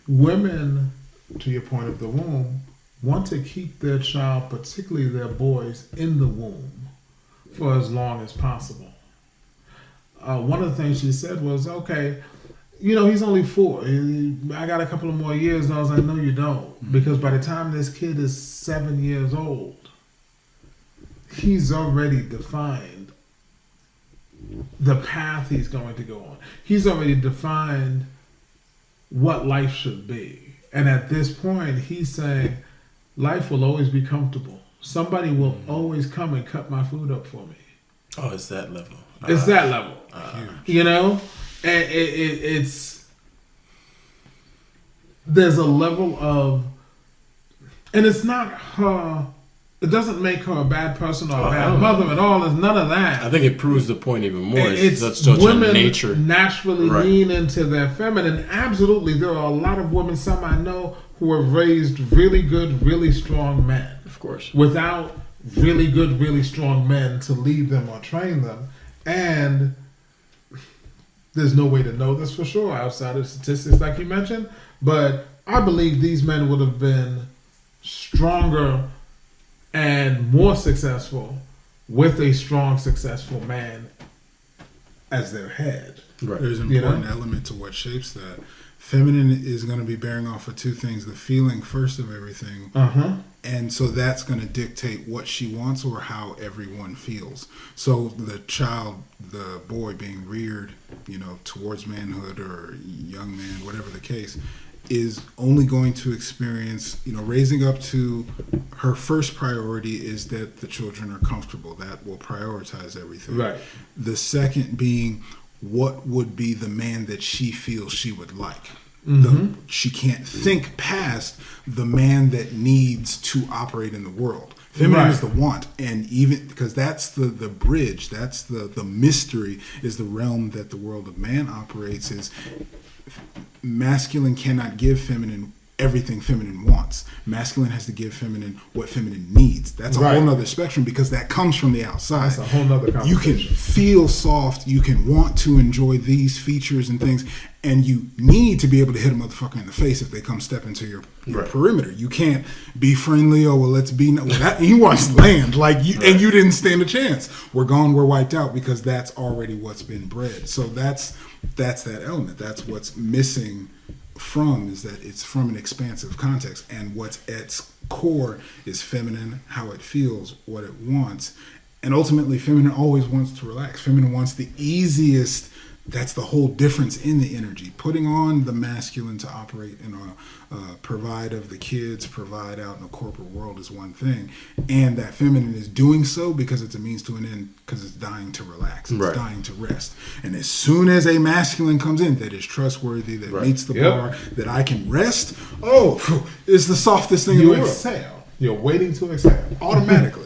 women, to your point of the womb, want to keep their child, particularly their boys, in the womb for as long as possible. One of the things she said was, okay, he's only 4. I got a couple of more years. And I was like, no, you don't. Because by the time this kid is 7 years old, he's already defined the path he's going to go on. He's already defined what life should be. And at this point, he's saying, life will always be comfortable. Somebody will always come and cut my food up for me. Oh, it's that level. It's that level. And it's there's a level of, and it's not her. It doesn't make her a bad person or a bad mother at all. It's none of that. I think it proves the point even more. It's such women a nature. Naturally lean into their feminine. Absolutely, there are a lot of women, some I know, who have raised really good, really strong men. Of course. Without really good, really strong men to lead them or train them. And there's no way to know this for sure outside of statistics like you mentioned. But I believe these men would have been stronger and more successful with a strong, successful man as their head. Right. There's an important element to what shapes that. Feminine is going to be bearing off of 2 things: the feeling first of everything, and so that's going to dictate what she wants or how everyone feels. So the child, the boy being reared, towards manhood or young man, whatever the case, is only going to experience, raising up to her first priority is that the children are comfortable. That will prioritize everything. Right. The second being, what would be the man that she feels she would like. She can't think past the man that needs to operate in the world. Feminine is the want, and even because that's the bridge, that's the mystery, is the realm that the world of man operates. Is masculine cannot give feminine everything feminine wants. Masculine has to give feminine what feminine needs. That's a whole nother spectrum, because that comes from the outside. That's a whole nother conversation. You can feel soft, you can want to enjoy these features and things, and you need to be able to hit a motherfucker in the face if they come step into your perimeter. You can't be friendly, let's be he wants land, and you didn't stand a chance. We're gone, we're wiped out, because that's already what's been bred. So that's that element. That's what's missing is that it's from an expansive context, and what's at its core is feminine, how it feels, what it wants. And ultimately, feminine always wants to relax. Feminine wants the easiest. That's the whole difference in the energy. Putting on the masculine to operate in provide of the kids, provide out in the corporate world is one thing. And that feminine is doing so because it's a means to an end, because it's dying to relax. It's dying to rest. And as soon as a masculine comes in that is trustworthy, that meets the bar, that I can rest, it's the softest thing in the world. Exhale. You're waiting to exhale. Automatically.